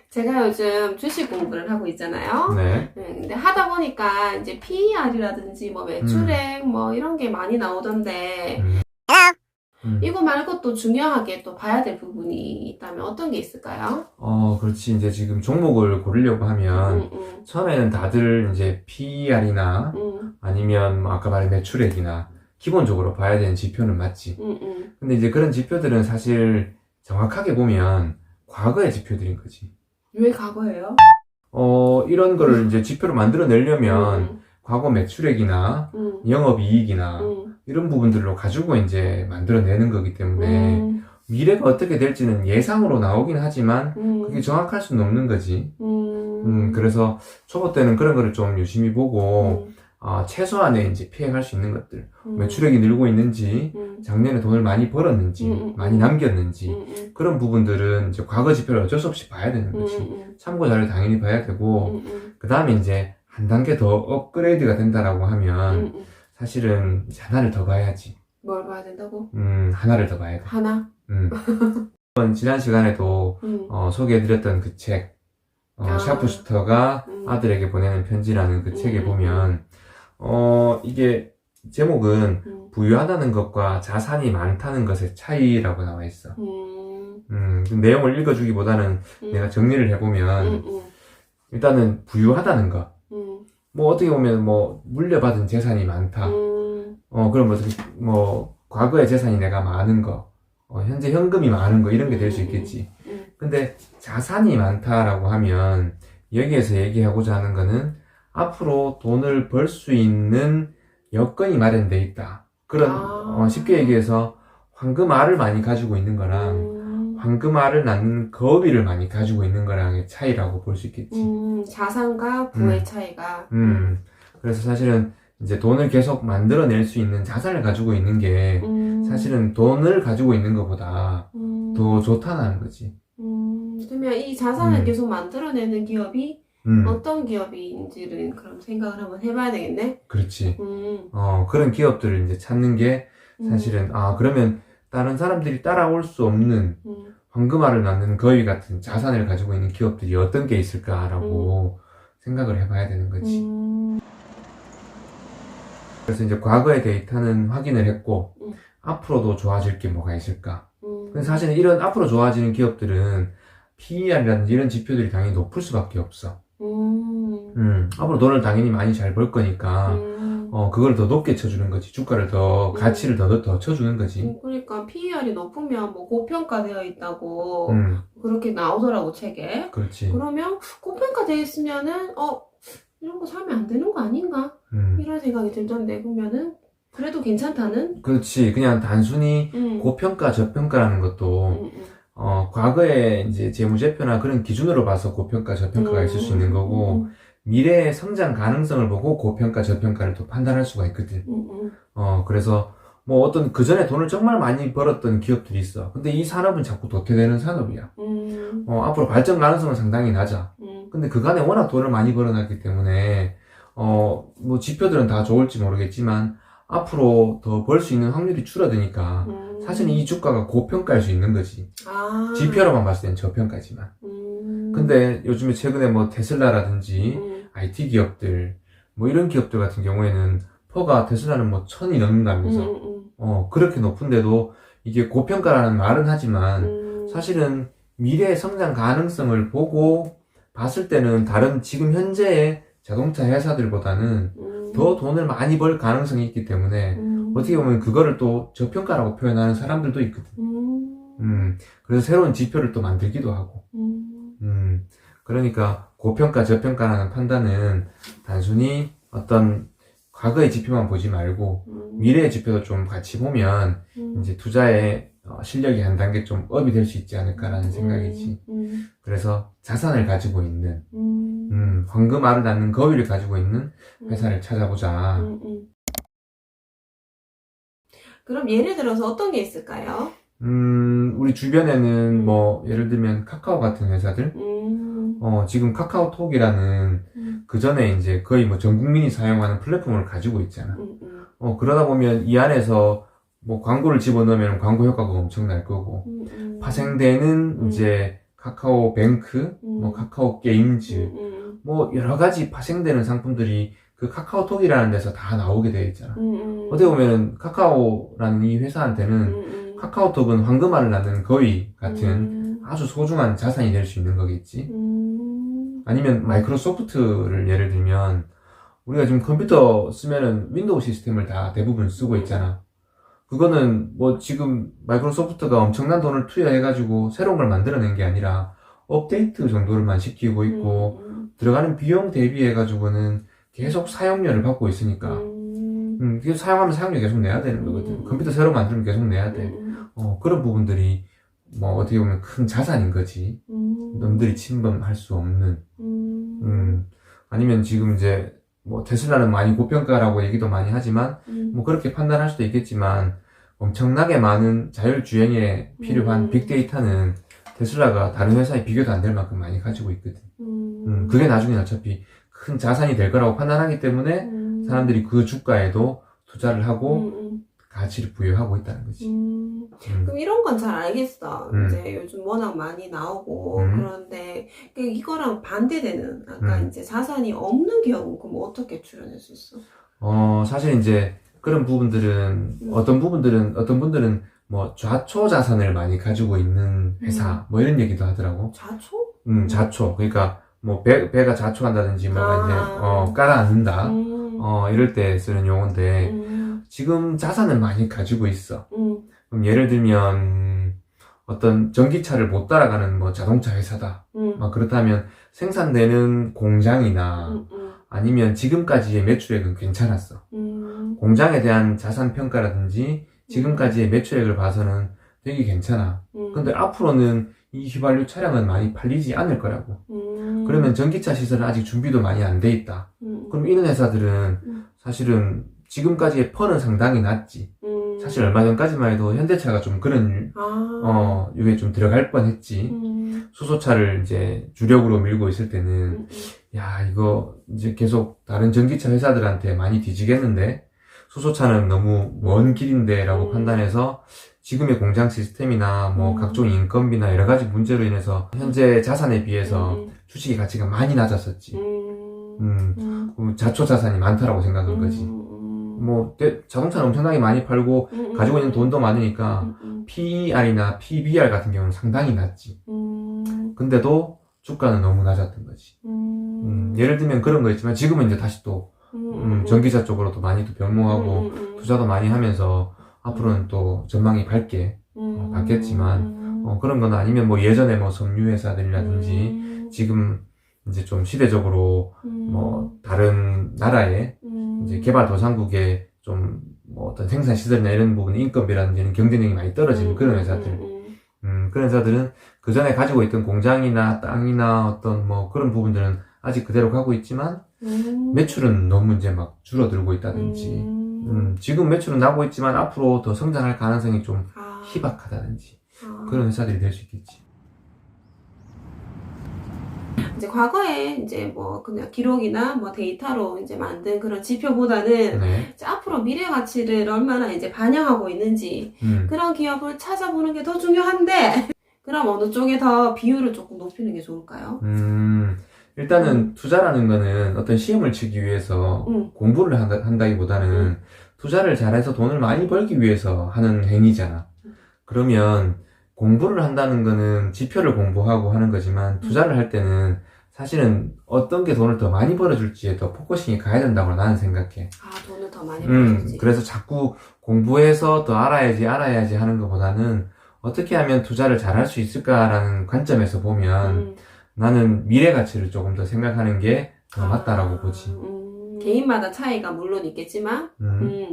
제가 요즘 주식 공부를 하고 있잖아요. 네. 근데 하다 보니까 이제 PER이라든지 뭐 매출액 뭐 이런 게 많이 나오던데 음. 이거 말고 또 중요하게 또 봐야 될 부분이 있다면 어떤 게 있을까요? 그렇지. 이제 지금 종목을 고르려고 하면, 처음에는 다들 이제 PER이나 아니면 뭐 아까 말한 매출액이나 기본적으로 봐야 되는 지표는 맞지. 근데 이제 그런 지표들은 사실 정확하게 보면 과거의 지표들인 거지. 왜 과거예요? 이런 거를 이제 지표로 만들어내려면 과거 매출액이나 영업이익이나 이런 부분들로 가지고 이제 만들어내는 거기 때문에 미래가 어떻게 될지는 예상으로 나오긴 하지만 그게 정확할 수는 없는 거지. 그래서 초보 때는 그런 거를 좀 유심히 보고 최소한의 이제 피해갈 수 있는 것들, 매출액이 늘고 있는지, 작년에 돈을 많이 벌었는지, 많이 남겼는지, 그런 부분들은 이제 과거 지표를 어쩔 수 없이 봐야 되는 거지. 참고 자료를 당연히 봐야 되고, 그 다음에 이제 한 단계 더 업그레이드가 된다라고 하면, 사실은 이제 하나를 더 봐야지. 뭘 봐야 된다고? 하나를 더 봐야 돼. 하나? 지난 시간에도 소개해드렸던 그 책, 샤프슈터가 아들에게 보내는 편지라는 그 책에 보면, 이게 제목은 부유하다는 것과 자산이 많다는 것의 차이라고 나와 있어. 그 내용을 읽어주기보다는 내가 정리를 해보면, 일단은 부유하다는 것. 뭐 어떻게 보면 뭐 물려받은 재산이 많다. 그럼 뭐 과거의 재산이 내가 많은 거, 현재 현금이 많은 거 이런 게 될 수 있겠지. 근데 자산이 많다라고 하면 여기에서 얘기하고자 하는 거는 앞으로 돈을 벌 수 있는 여건이 마련돼 있다. 그런 쉽게 얘기해서 황금알을 많이 가지고 있는 거랑 황금알을 낳는 거위를 많이 가지고 있는 거랑의 차이라고 볼 수 있겠지. 자산과 부의 차이가. 그래서 사실은 이제 돈을 계속 만들어낼 수 있는 자산을 가지고 있는 게 사실은 돈을 가지고 있는 것보다 더 좋다는 거지. 그러면 이 자산을 계속 만들어내는 기업이 어떤 기업인지를 그럼 생각을 한번 해봐야 되겠네? 그렇지. 그런 기업들을 이제 찾는 게 사실은, 그러면 다른 사람들이 따라올 수 없는 황금알을 낳는 거위 같은 자산을 가지고 있는 기업들이 어떤 게 있을까라고 생각을 해봐야 되는 거지. 그래서 이제 과거의 데이터는 확인을 했고, 앞으로도 좋아질 게 뭐가 있을까? 근데 사실은 이런 앞으로 좋아지는 기업들은 PER이라든지 이런 지표들이 당연히 높을 수밖에 없어. 앞으로 돈을 당연히 많이 잘 벌 거니까, 그걸 더 높게 쳐주는 거지. 주가를 더, 가치를 더 쳐주는 거지. 그러니까 PER이 높으면 뭐 고평가되어 있다고 그렇게 나오더라고, 책에. 그렇지. 그러면 고평가되어 있으면은, 이런 거 사면 안 되는 거 아닌가? 이런 생각이 들던데, 그러면은, 그래도 괜찮다는? 그렇지. 그냥 단순히 고평가, 저평가라는 것도, 과거에 이제 재무제표나 그런 기준으로 봐서 고평가, 저평가가 있을 수 있는 거고, 미래의 성장 가능성을 보고 고평가, 저평가를 또 판단할 수가 있거든. 그래서 뭐 어떤 그 전에 돈을 정말 많이 벌었던 기업들이 있어. 근데 이 산업은 자꾸 도태되는 산업이야. 앞으로 발전 가능성은 상당히 낮아. 근데 그간에 워낙 돈을 많이 벌어놨기 때문에, 뭐 지표들은 다 좋을지 모르겠지만, 앞으로 더 벌 수 있는 확률이 줄어드니까, 사실은 이 주가가 고평가일 수 있는 거지. 지표로만 봤을 땐 저평가지만. 근데 요즘에 최근에 뭐 테슬라라든지, IT 기업들, 뭐 이런 기업들 같은 경우에는, 퍼가 테슬라는 뭐 1000이 넘는다면서, 그렇게 높은데도 이게 고평가라는 말은 하지만, 사실은 미래의 성장 가능성을 보고 봤을 때는 다른 지금 현재의 자동차 회사들보다는 더 돈을 많이 벌 가능성이 있기 때문에 어떻게 보면 그거를 또 저평가라고 표현하는 사람들도 있거든. 그래서 새로운 지표를 또 만들기도 하고. 그러니까 고평가, 저평가라는 판단은 단순히 어떤 과거의 지표만 보지 말고 미래의 지표도 좀 같이 보면 이제 투자의 실력이 한 단계 좀 업이 될 수 있지 않을까라는 생각이지. 그래서 자산을 가지고 있는, 황금알을 낳는 거위를 가지고 있는 회사를 찾아보자. 그럼 예를 들어서 어떤 게 있을까요? 우리 주변에는 뭐, 예를 들면 카카오 같은 회사들, 지금 카카오톡이라는 그 전에 이제 거의 뭐 전 국민이 사용하는 플랫폼을 가지고 있잖아. 그러다 보면 이 안에서 뭐 광고를 집어넣으면 광고 효과가 엄청날 거고, 파생되는 이제 카카오뱅크, 뭐 카카오게임즈, 뭐 여러 가지 파생되는 상품들이 그 카카오톡이라는 데서 다 나오게 되어 있잖아. 어떻게 보면 카카오라는 이 회사한테는 카카오톡은 황금알을 낳는 거위 같은 아주 소중한 자산이 될 수 있는 거겠지. 아니면 마이크로소프트를 예를 들면 우리가 지금 컴퓨터 쓰면은 윈도우 시스템을 다 대부분 쓰고 있잖아. 그거는 뭐 지금 마이크로소프트가 엄청난 돈을 투여해가지고 새로운 걸 만들어낸 게 아니라 업데이트 정도를만 시키고 있고 들어가는 비용 대비해가지고는 계속 사용료를 받고 있으니까 이게 사용하면 사용료 계속 내야 되는 거거든. 컴퓨터 새로 만들면 계속 내야 돼. 그런 부분들이 뭐 어떻게 보면 큰 자산인 거지. 남들이 침범할 수 없는. 아니면 지금 이제 뭐 테슬라는 많이 고평가라고 얘기도 많이 하지만 뭐 그렇게 판단할 수도 있겠지만 엄청나게 많은 자율주행에 필요한 빅데이터는 테슬라가 다른 회사에 비교도 안 될 만큼 많이 가지고 있거든. 그게 나중에 어차피 큰 자산이 될 거라고 판단하기 때문에 사람들이 그 주가에도 투자를 하고 가치를 부여하고 있다는 거지. 그럼 이런 건 잘 알겠어. 이제 요즘 워낙 많이 나오고 그런데 이거랑 반대되는 아까 이제 자산이 없는 경우 그럼 어떻게 추론할 수 있어? 사실 이제 그런 부분들은 어떤 분들은 뭐 좌초 자산을 많이 가지고 있는 회사 뭐 이런 얘기도 하더라고. 좌초? 좌초. 그러니까 뭐 배가 자초한다든지 뭐가 이제 깔아앉는다. 이럴 때 쓰는 용어인데 지금 자산을 많이 가지고 있어. 그럼 예를 들면 어떤 전기차를 못 따라가는 뭐 자동차 회사다. 막 그렇다면 생산되는 공장이나 아니면 지금까지의 매출액은 괜찮았어. 공장에 대한 자산 평가라든지 지금까지의 매출액을 봐서는 되게 괜찮아. 근데 앞으로는 이 휘발유 차량은 많이 팔리지 않을 거라고. 그러면 전기차 시설은 아직 준비도 많이 안 돼 있다. 그럼 이런 회사들은 사실은 지금까지의 펀은 상당히 낮지. 사실 얼마 전까지만 해도 현대차가 좀 그런 유에 좀 들어갈 뻔했지. 수소차를 이제 주력으로 밀고 있을 때는 야 이거 이제 계속 다른 전기차 회사들한테 많이 뒤지겠는데 수소차는 너무 먼 길인데 라고 판단해서 지금의 공장 시스템이나 뭐 각종 인건비나 여러 가지 문제로 인해서 현재 자산에 비해서 주식의 가치가 많이 낮았었지. 자초 자산이 많다라고 생각한 거지. 뭐 자동차는 엄청나게 많이 팔고 가지고 있는 돈도 많으니까 PER이나 PBR 같은 경우는 상당히 낮지. 근데도 주가는 너무 낮았던 거지. 예를 들면 그런 거 있지만 지금은 이제 다시 또 전기차 쪽으로도 많이 또 변모하고 투자도 많이 하면서 앞으로는 또 전망이 밝게 받겠지만 그런 건 아니면 뭐 예전에 뭐 섬유 회사들이라든지 지금 이제 좀 시대적으로 뭐 다른 나라의 이제 개발도상국의 좀 뭐 어떤 생산 시설이나 이런 부분 인건비라든지 경쟁력이 많이 떨어지는 그런 회사들 그런 회사들은 그 전에 가지고 있던 공장이나 땅이나 어떤 뭐 그런 부분들은 아직 그대로 가고 있지만 매출은 너무 이제 막 줄어들고 있다든지 지금 매출은 나고 있지만 앞으로 더 성장할 가능성이 좀 희박하다든지 그런 회사들이 될 수 있겠지. 이제 과거에 이제 뭐 그냥 기록이나 뭐 데이터로 이제 만든 그런 지표보다는 이제 앞으로 미래 가치를 얼마나 이제 반영하고 있는지 그런 기업을 찾아보는 게 더 중요한데 그럼 어느 쪽에 더 비율을 조금 높이는 게 좋을까요? 일단은 투자라는 거는 어떤 시험을 치기 위해서 공부를 한다기보다는 투자를 잘해서 돈을 많이 벌기 위해서 하는 행위잖아. 그러면 공부를 한다는 거는 지표를 공부하고 하는 거지만 투자를 할 때는 사실은 어떤 게 돈을 더 많이 벌어줄지에 더 포커싱이 가야 된다고 나는 생각해. 돈을 더 많이 벌어줄지. 그래서 자꾸 공부해서 더 알아야지 하는 것보다는 어떻게 하면 투자를 잘할 수 있을까라는 관점에서 보면 나는 미래 가치를 조금 더 생각하는 게 더 맞다라고 보지. 개인마다 차이가 물론 있겠지만,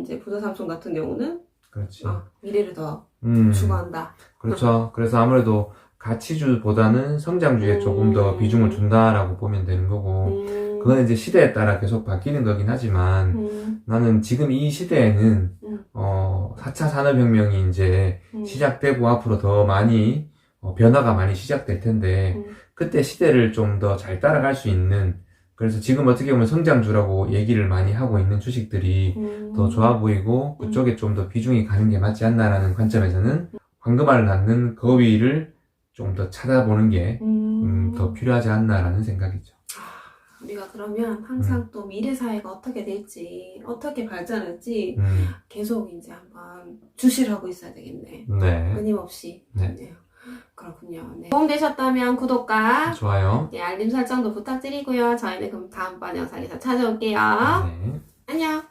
이제 부자삼촌 같은 경우는 그렇지. 미래를 더 추구한다. 그렇죠. 그래서 아무래도 가치주보다는 성장주에 조금 더 비중을 준다라고 보면 되는 거고, 그건 이제 시대에 따라 계속 바뀌는 거긴 하지만, 나는 지금 이 시대에는, 4차 산업혁명이 이제 시작되고 앞으로 더 많이, 변화가 많이 시작될 텐데, 그때 시대를 좀 더 잘 따라갈 수 있는, 그래서 지금 어떻게 보면 성장주라고 얘기를 많이 하고 있는 주식들이 더 좋아 보이고, 그쪽에 좀 더 비중이 가는 게 맞지 않나라는 관점에서는, 황금알을 낳는 거위를 좀 더 찾아보는 게 더 필요하지 않나라는 생각이죠. 우리가 그러면 항상 또 미래 사회가 어떻게 될지, 어떻게 발전할지 계속 이제 한번 주시를 하고 있어야 되겠네. 네. 끊임없이. 네. 네. 그렇군요. 네. 도움되셨다면 구독과 좋아요. 네, 알림 설정도 부탁드리고요. 저희는 그럼 다음번 영상에서 찾아올게요. 네. 안녕.